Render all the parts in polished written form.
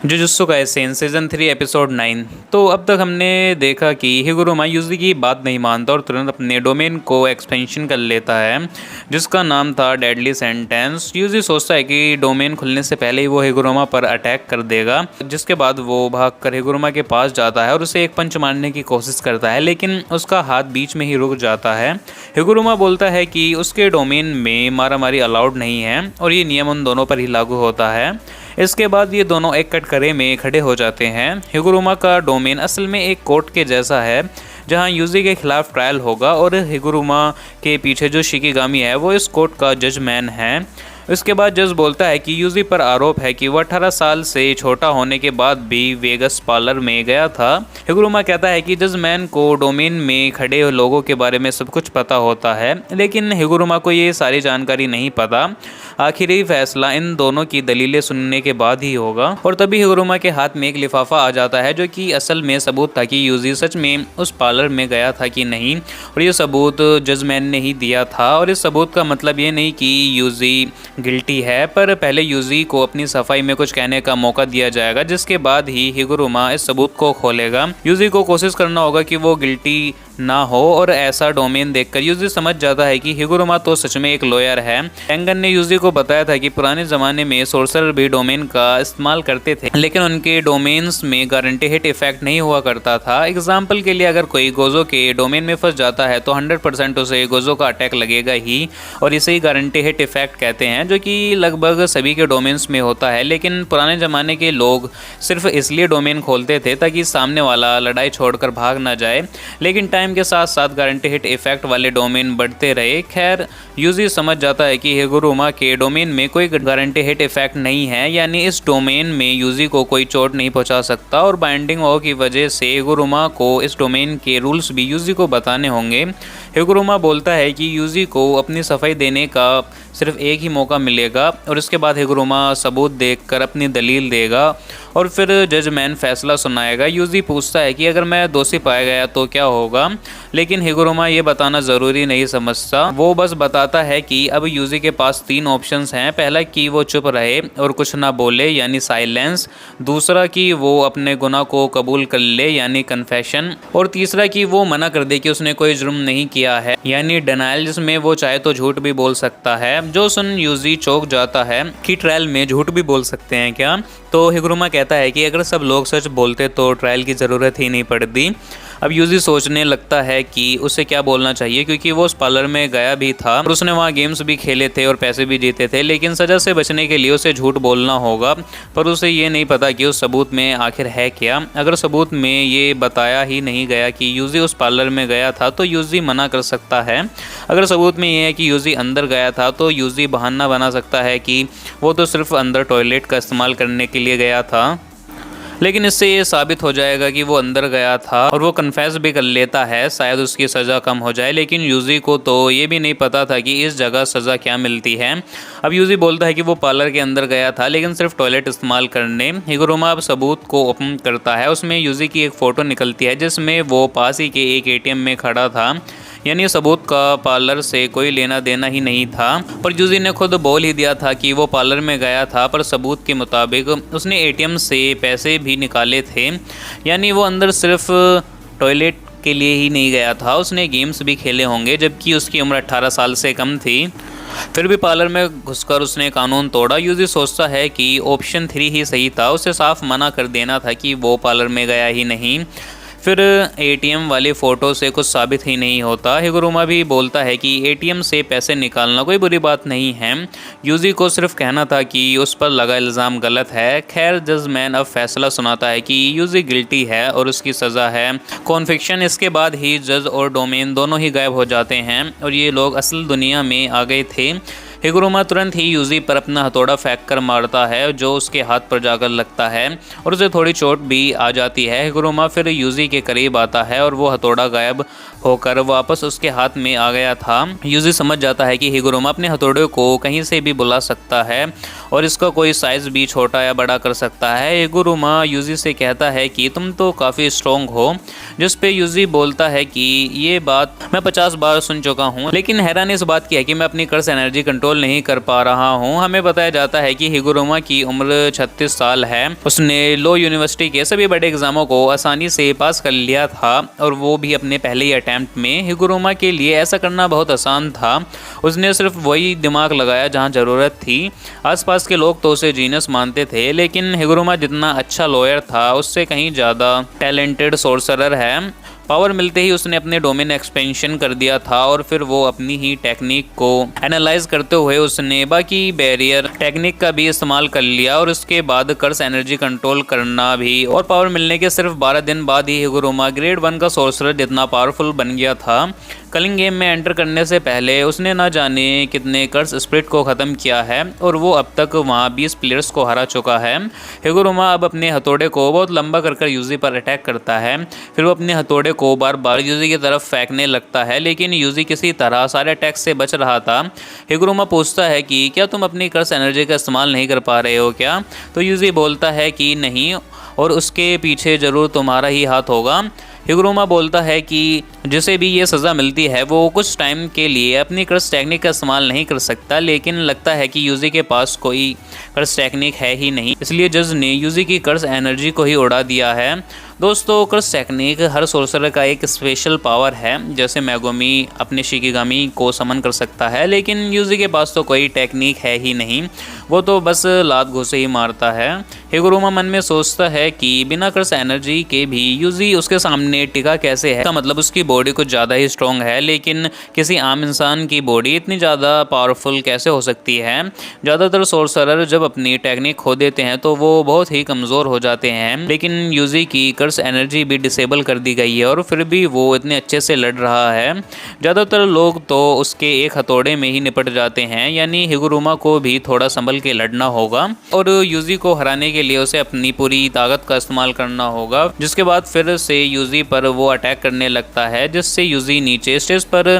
Jujutsu Kaisen season 3 episode 9। तो अब तक हमने देखा कि हिगुरुमा यूजी की बात नहीं मानता और तुरंत अपने डोमेन को एक्सपेंशन कर लेता है जिसका नाम था डेडली सेंटेंस। यूजी सोचता है कि डोमेन खुलने से पहले ही वो हिगुरुमा पर अटैक कर देगा, जिसके बाद वो भागकर हिगुरुमा के पास जाता है और उसे एक पंच मारने की कोशिश करता है, लेकिन उसका हाथ बीच में ही रुक जाता है। हिगुरुमा बोलता है कि उसके डोमेन में मारामारी अलाउड नहीं है और ये नियम उन दोनों पर ही लागू होता है। इसके बाद ये दोनों एक कटघरे में खड़े हो जाते हैं। हिगुरुमा का डोमेन असल में एक कोर्ट के जैसा है जहां यूजी के खिलाफ ट्रायल होगा और हिगुरुमा के पीछे जो शिकिगामी है वो इस कोर्ट का जजमैन है। इसके बाद जज बोलता है कि यूजी पर आरोप है कि वह 18 साल से छोटा होने के बाद भी वेगस पार्लर में गया था। हिगुरुमा कहता है कि जजमैन को डोमेन में खड़े लोगों के बारे में सब कुछ पता होता है, लेकिन हिगुरुमा को ये सारी जानकारी नहीं पता। आखिरी फैसला इन दोनों की दलीलें सुनने के बाद ही होगा। और तभी हिगुरुमा के हाथ में एक लिफाफा आ जाता है जो कि असल में सबूत था कि यूजी सच में उस पार्लर में गया था कि नहीं, और ये सबूत जजमैन ने ही दिया था। और इस सबूत का मतलब ये नहीं कि यूजी गिल्टी है, पर पहले यूजी को अपनी सफाई में कुछ कहने का मौका दिया जाएगा, जिसके बाद ही हिगुरुमा इस सबूत को खोलेगा। यूजी को कोशिश करना होगा कि वो गिल्टी ना हो, और ऐसा डोमेन देखकर यूजी समझ जाता है कि हिगुरुमा तो सच में एक लॉयर है। टेंगन ने यूजी को बताया था कि पुराने ज़माने में सोर्सरर भी डोमेन का इस्तेमाल करते थे, लेकिन उनके डोमेन्स में गारंटी हिट इफेक्ट नहीं हुआ करता था। एग्जाम्पल के लिए, अगर कोई गोजो के डोमेन में फंस जाता है तो 100% उसे गोजो का अटैक लगेगा ही, और इसे ही गारंटी हिट इफेक्ट कहते हैं, जो कि लगभग सभी के डोमेन्स में होता है। लेकिन पुराने ज़माने के लोग सिर्फ इसलिए डोमेन खोलते थे ताकि सामने वाला लड़ाई छोड़कर भाग ना जाए, लेकिन टाइम के साथ साथ गारंटी हिट इफेक्ट वाले डोमेन बढ़ते रहे। खैर, यूजी समझ जाता है कि हिगुरुमा के डोमेन में कोई गारंटी हिट इफेक्ट नहीं है, यानी इस डोमेन में यूजी को कोई चोट नहीं पहुंचा सकता, और बाइंडिंग वॉर की वजह से हिगुरुमा को इस डोमेन के रूल्स भी यूजी को बताने होंगे। हिगुरुमा बोलता है कि यूजी को अपनी सफाई देने का सिर्फ एक ही मौका मिलेगा, और इसके बाद हिगुरुमा सबूत देखकर अपनी दलील देगा और फिर जजमैन फैसला सुनाएगा। यूजी पूछता है कि अगर मैं दोषी पाया गया तो क्या होगा, लेकिन हिगुरुमा ये बताना ज़रूरी नहीं समझता। वो बस बताता है कि अब यूजी के पास 3 ऑप्शंस हैं। पहला कि वो चुप रहे और कुछ ना बोले, यानी साइलेंस। दूसरा कि वो अपने गुनाह को कबूल कर ले, यानी कन्फेशन। और तीसरा कि वो मना कर दे कि उसने कोई जुर्म नहीं किया है, यानी डिनाइल, जिसमें वो चाहे तो झूठ भी बोल सकता है। जो सुन यूजी चौंक जाता है कि ट्रायल में झूठ भी बोल सकते हैं क्या। तो हिगुरुमा कहता है कि अगर सब लोग सच बोलते तो ट्रायल की ज़रूरत ही नहीं पड़ती। अब यूजी सोचने लगता है कि उसे क्या बोलना चाहिए, क्योंकि वो उस पार्लर में गया भी था और उसने वहाँ गेम्स भी खेले थे और पैसे भी जीते थे, लेकिन सज़ा से बचने के लिए उसे झूठ बोलना होगा। पर उसे ये नहीं पता कि उस सबूत में आखिर है क्या। अगर सबूत में ये बताया ही नहीं गया कि यूजी उस पार्लर में गया था तो यूजी मना कर सकता है। अगर सबूत में ये है कि यूजी अंदर गया था तो यूजी बहाना बना सकता है कि वो तो सिर्फ अंदर टॉयलेट का इस्तेमाल करने के लिए गया था, लेकिन इससे ये साबित हो जाएगा कि वो अंदर गया था और वो कन्फेस भी कर लेता है, शायद उसकी सज़ा कम हो जाए। लेकिन यूजी को तो ये भी नहीं पता था कि इस जगह सज़ा क्या मिलती है। अब यूजी बोलता है कि वो पार्लर के अंदर गया था, लेकिन सिर्फ टॉयलेट इस्तेमाल करने। हिगुरुमा अब सबूत को ओपन करता है। उसमें यूजी की एक फ़ोटो निकलती है जिसमें वो पास ही के एक ATM में खड़ा था, यानी सबूत का पार्लर से कोई लेना देना ही नहीं था। पर यूजी ने खुद बोल ही दिया था कि वो पार्लर में गया था, पर सबूत के मुताबिक उसने ATM से पैसे भी निकाले थे, यानी वो अंदर सिर्फ टॉयलेट के लिए ही नहीं गया था, उसने गेम्स भी खेले होंगे, जबकि उसकी उम्र 18 साल से कम थी। फिर भी पार्लर में घुसकर उसने कानून तोड़ा। यूजी सोचता है कि ऑप्शन 3 ही सही था, उसे साफ मना कर देना था कि वो पार्लर में गया ही नहीं। फिर ATM वाली फ़ोटो से कुछ साबित ही नहीं होता। हिगुरुमा भी बोलता है कि ATM से पैसे निकालना कोई बुरी बात नहीं है, यूजी को सिर्फ कहना था कि उस पर लगा इल्ज़ाम गलत है। खैर, जजमैन अब फैसला सुनाता है कि यूजी गिल्टी है और उसकी सज़ा है कॉन्विक्शन। इसके बाद ही जज और डोमेन दोनों ही गायब हो जाते हैं और ये लोग असल दुनिया में आ गए थे। हिगुरुमा तुरंत ही यूजी पर अपना हथौड़ा फेंक कर मारता है, जो उसके हाथ पर जाकर लगता है और उसे थोड़ी चोट भी आ जाती है। हिगुरुमा फिर यूजी के करीब आता है और वो हथौड़ा गायब होकर वापस उसके हाथ में आ गया था। यूजी समझ जाता है कि हिगुरुमा अपने हथौड़े को कहीं से भी बुला सकता है और इसका कोई साइज भी छोटा या बड़ा कर सकता है। हिगुरुमा यूजी से कहता है कि तुम तो काफ़ी स्ट्रॉन्ग हो, जिस पे यूजी बोलता है कि ये बात मैं 50 बार सुन चुका हूँ, लेकिन हैरानी इस बात की है कि मैं अपनी कर्स एनर्जी कंट्रोल नहीं कर पा रहा हूँ। हमें बताया जाता है कि हिगुरुमा की उम्र 36 साल है। उसने लो यूनिवर्सिटी के सभी बड़े एग्जामों को आसानी से पास कर लिया था और वो भी अपने पहले ही अटैम्प्ट में। हिगुरुमा के लिए ऐसा करना बहुत आसान था। उसने सिर्फ वही दिमाग लगाया जहाँ ज़रूरत थी। आसपास के लोग तो उसे जीनियस मानते थे, लेकिन हिगुरुमा जितना अच्छा लॉयर था उससे कहीं ज़्यादा टैलेंटेड सोर्सरर है। पावर मिलते ही उसने अपने डोमेन एक्सपेंशन कर दिया था और फिर वो अपनी ही टेक्निक को एनालाइज करते हुए उसने बाकी बैरियर टेक्निक का भी इस्तेमाल कर लिया और उसके बाद कर्स एनर्जी कंट्रोल करना भी। और पावर मिलने के सिर्फ 12 दिन बाद ही हिगुरुमा ग्रेड 1 का सोर्सरर जितना पावरफुल बन गया था। कलिंग गेम में एंटर करने से पहले उसने ना जाने कितने कर्स स्प्लिट को ख़त्म किया है और वो अब तक वहाँ 20 प्लेयर्स को हरा चुका है। हिगुरुमा अब अपने हथौड़े को बहुत लंबा कर यूजी पर अटैक करता है। फिर वो अपने हथौड़े को बार बार यूजी की तरफ फेंकने लगता है, लेकिन यूजी किसी तरह सारे अटैक से बच रहा था। हिगुरुमा पूछता है कि क्या तुम अपनी कर्स एनर्जी का इस्तेमाल नहीं कर पा रहे हो क्या? तो यूजी बोलता है कि नहीं, और उसके पीछे ज़रूर तुम्हारा ही हाथ होगा। हिगुरुमा बोलता है कि जिसे भी ये सज़ा मिलती है वो कुछ टाइम के लिए अपनी कर्स टेक्निक का इस्तेमाल नहीं कर सकता, लेकिन लगता है कि यूजी के पास कोई कर्स टेक्निक है ही नहीं, इसलिए जज ने यूजी की कर्स एनर्जी को ही उड़ा दिया है। दोस्तों, कर्स टेक्निक हर सोर्सरर का एक स्पेशल पावर है। जैसे मेगुमी अपने शिकिगामी को समन कर सकता है, लेकिन यूजी के पास तो कोई टेक्निक है ही नहीं, वो तो बस लात घुसे ही मारता है। हिगुरुमा मन में सोचता है कि बिना कर्स एनर्जी के भी यूजी उसके सामने टिका कैसे है। इसका मतलब उसकी बॉडी कुछ ज़्यादा ही स्ट्रॉन्ग है, लेकिन किसी आम इंसान की बॉडी इतनी ज़्यादा पावरफुल कैसे हो सकती है? ज़्यादातर सोर्सरर जब अपनी टेक्निक खो देते हैं तो वो बहुत ही कमज़ोर हो जाते हैं, लेकिन यूजी की कर्स एनर्जी भी डिसेबल कर दी गई है और फिर भी वो इतने अच्छे से लड़ रहा है। ज़्यादातर लोग तो उसके एक हथौड़े में ही निपट जाते हैं, यानी हिगुरुमा को भी थोड़ा संभल के लड़ना होगा और यूजी को हराने के लिए उसे अपनी पूरी ताकत का इस्तेमाल करना होगा। जिसके बाद फिर से यूजी पर वो अटैक करने लगता है, जिससे यूजी नीचे स्टेज पर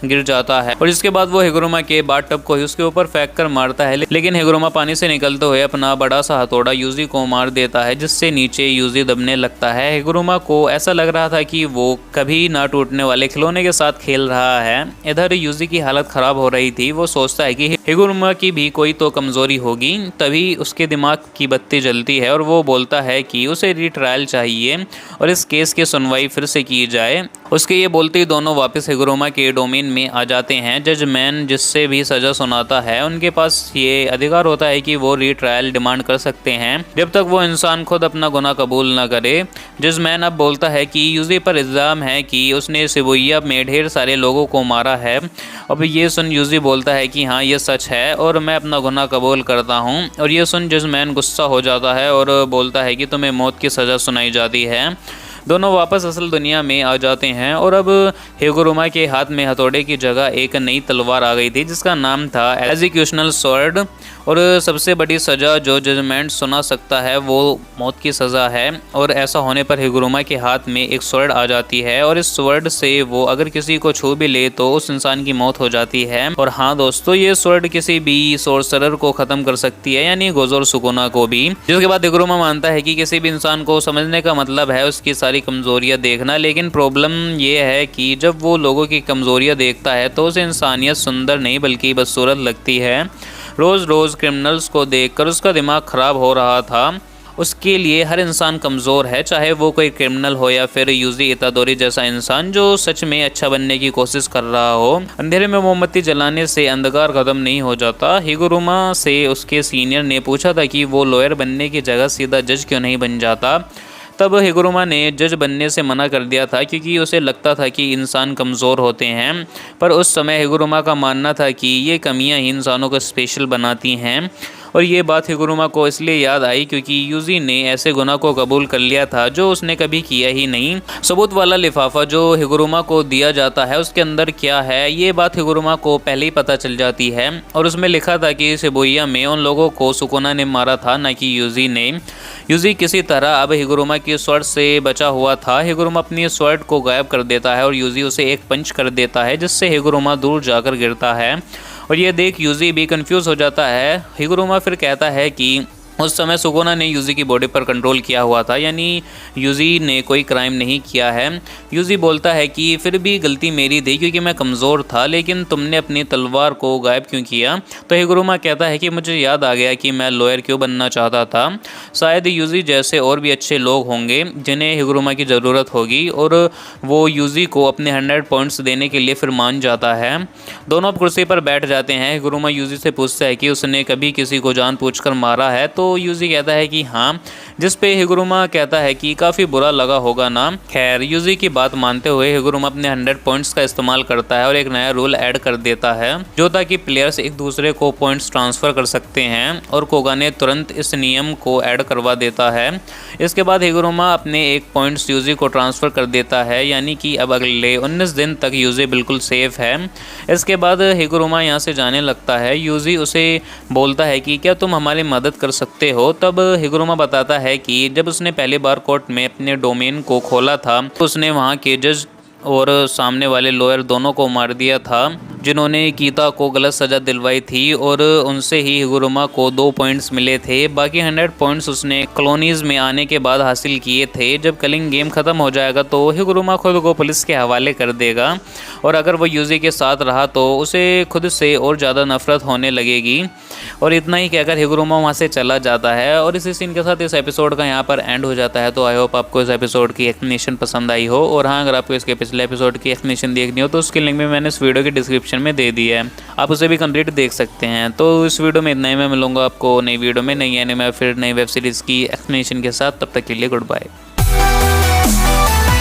गिर जाता है और जिसके बाद वो हिगुरुमा के बाथ टब को ही उसके ऊपर फेंक कर मारता है, लेकिन हिगुरुमा पानी से निकलते हुए अपना बड़ा सा हथौड़ा यूजी को मार देता है, जिससे नीचे यूजी दबने लगता है। हिगुरुमा को ऐसा लग रहा था कि वो कभी ना टूटने वाले खिलौने के साथ खेल रहा है। इधर यूजी की हालत खराब हो रही थी। वो सोचता है कि हिगुरुमा की भी कोई तो कमजोरी होगी, तभी उसके दिमाग की बत्ती जलती है और वो बोलता है कि उसे रीट्रायल चाहिए और इस केस की सुनवाई फिर से की जाए। उसके ये बोलते ही दोनों वापस हिगुरुमा के डोमेन में आ जाते हैं। जजमैन जिससे भी सज़ा सुनाता है उनके पास ये अधिकार होता है कि वो रीट्रायल डिमांड कर सकते हैं जब तक वो इंसान खुद अपना गुनाह कबूल न करे। जजमैन अब बोलता है कि यूजी पर इल्ज़ाम है कि उसने शिबुया में ढेर सारे लोगों को मारा है। अब ये सुन यूजी बोलता है कि हाँ, ये सच है और मैं अपना गुनाह कबूल करता हूँ। और ये सुन जजमैन गुस्सा हो जाता है और बोलता है कि तुम्हें मौत की सज़ा सुनाई जाती है। दोनों वापस असल दुनिया में आ जाते हैं और अब हिगुरुमा के हाथ में हथौड़े की जगह एक नई तलवार आ गई थी, जिसका नाम था एग्जीक्यूशनल स्वॉर्ड। और सबसे बड़ी सज़ा जो जजमेंट सुना सकता है वो मौत की सज़ा है। और ऐसा होने पर हिगुरुमा के हाथ में एक स्वॉर्ड आ जाती है और इस स्वॉर्ड से वो अगर किसी को छू भी ले तो उस इंसान की मौत हो जाती है। और हाँ दोस्तों, ये स्वॉर्ड किसी भी सोर्सरर को ख़त्म कर सकती है, यानी गोज़ोर सुकुना को भी। जिसके बाद हिगुरुमा मानता है कि किसी भी इंसान को समझने का मतलब है उसकी सारी कमज़ोरियाँ देखना, लेकिन प्रॉब्लम ये है कि जब वो लोगों की कमज़ोरियाँ देखता है तो उसे इंसानियत सुंदर नहीं बल्कि बदसूरत लगती है। रोज़ रोज़ क्रिमिनल्स को देखकर उसका दिमाग ख़राब हो रहा था। उसके लिए हर इंसान कमज़ोर है, चाहे वो कोई क्रिमिनल हो या फिर यूजी इतादोरी जैसा इंसान जो सच में अच्छा बनने की कोशिश कर रहा हो। अंधेरे में मोमबत्ती जलाने से अंधकार ख़त्म नहीं हो जाता। हिगुरुमा से उसके सीनियर ने पूछा था कि वो लॉयर बनने की जगह सीधा जज क्यों नहीं बन जाता। तब हिगुरुमा ने जज बनने से मना कर दिया था क्योंकि उसे लगता था कि इंसान कमज़ोर होते हैं, पर उस समय हिगुरुमा का मानना था कि ये कमियां ही इंसानों को स्पेशल बनाती हैं। और ये बात हिगुरुमा को इसलिए याद आई क्योंकि यूजी ने ऐसे गुनाह को कबूल कर लिया था जो उसने कभी किया ही नहीं। सबूत वाला लिफाफा जो हिगुरुमा को दिया जाता है उसके अंदर क्या है ये बात हिगुरुमा को पहले ही पता चल जाती है और उसमें लिखा था कि शिबुया में उन लोगों को सुकुना ने मारा था, न कि यूजी ने। यूजी किसी तरह अब हिगुरुमा की स्वॉर्ड से बचा हुआ था। हिगुरुमा अपनी स्वॉर्ड को गायब कर देता है और यूजी उसे एक पंच कर देता है जिससे हिगुरुमा दूर जाकर गिरता है और ये देख यूजी भी कंफ्यूज हो जाता है। हिगुरुमा फिर कहता है कि उस समय सुकुना ने यूजी की बॉडी पर कंट्रोल किया हुआ था, यानी यूजी ने कोई क्राइम नहीं किया है। यूजी बोलता है कि फिर भी गलती मेरी थी क्योंकि मैं कमज़ोर था, लेकिन तुमने अपनी तलवार को गायब क्यों किया? तो हिगुरुमा कहता है कि मुझे याद आ गया कि मैं लॉयर क्यों बनना चाहता था। शायद यूजी जैसे और भी अच्छे लोग होंगे जिन्हें हिगुरुमा की ज़रूरत होगी और वो यूजी को अपने 100 पॉइंट्स देने के लिए फिर मान जाता है। दोनों अब कुर्सी पर बैठ जाते हैं। हिगुरुमा यूजी से पूछता है कि उसने कभी किसी को जानबूझकर मारा है? तो यूजी कहता है कि हाँ, जिस पे हिगुरुमा कहता है कि काफ़ी बुरा लगा होगा ना। खैर, यूजी की बात मानते हुए हिगुरुमा अपने 100 पॉइंट्स का इस्तेमाल करता है और एक नया रूल ऐड कर देता है जो ताकि प्लेयर्स एक दूसरे को पॉइंट्स ट्रांसफ़र कर सकते हैं और कोगा ने तुरंत इस नियम को ऐड करवा देता है। इसके बाद हिगुरुमा अपने 1 पॉइंट्स यूजी को ट्रांसफ़र कर देता है, यानी कि अब अगले 19 दिन तक यूजी बिल्कुल सेफ है। इसके बाद हिगुरुमा यहाँ से जाने लगता है। यूजी उसे बोलता है कि क्या तुम हमारी मदद कर सकते हो? तब हिगुरुमा बताता है कि जब उसने पहली बार कोर्ट में अपने डोमेन को खोला था तो उसने वहाँ के जज और सामने वाले लॉयर दोनों को मार दिया था जिन्होंने कीता को गलत सज़ा दिलवाई थी और उनसे ही हिगुरुमा को 2 पॉइंट्स मिले थे। बाकी 100 पॉइंट्स उसने कॉलोनीज़ में आने के बाद हासिल किए थे। जब कलिंग गेम ख़त्म हो जाएगा तो हिगुरुमा खुद को पुलिस के हवाले कर देगा और अगर वो यूजी के साथ रहा तो उसे खुद से और ज़्यादा नफरत होने लगेगी। और इतना ही कहकर हिगुरुमा वहाँ से चला जाता है और इसी सीन के साथ इस एपिसोड का यहाँ पर एंड हो जाता है। तो आई होप आपको इस एपिसोड की एक्सप्लेनेशन पसंद आई हो और हाँ, अगर आपको इसके पिछले एपिसोड की एक्सप्लेनेशन देखनी हो तो उसकी लिंक भी मैंने इस वीडियो के डिस्क्रिप्शन में दे दी है, आप उसे भी कंप्लीट देख सकते हैं। तो इस वीडियो में इतना ही, मैं मिलूंगा आपको नई वीडियो में नई एनिमे फिर नई वेब सीरीज़ की एक्सप्लेनेशन के साथ। तब तक के लिए गुड बाय।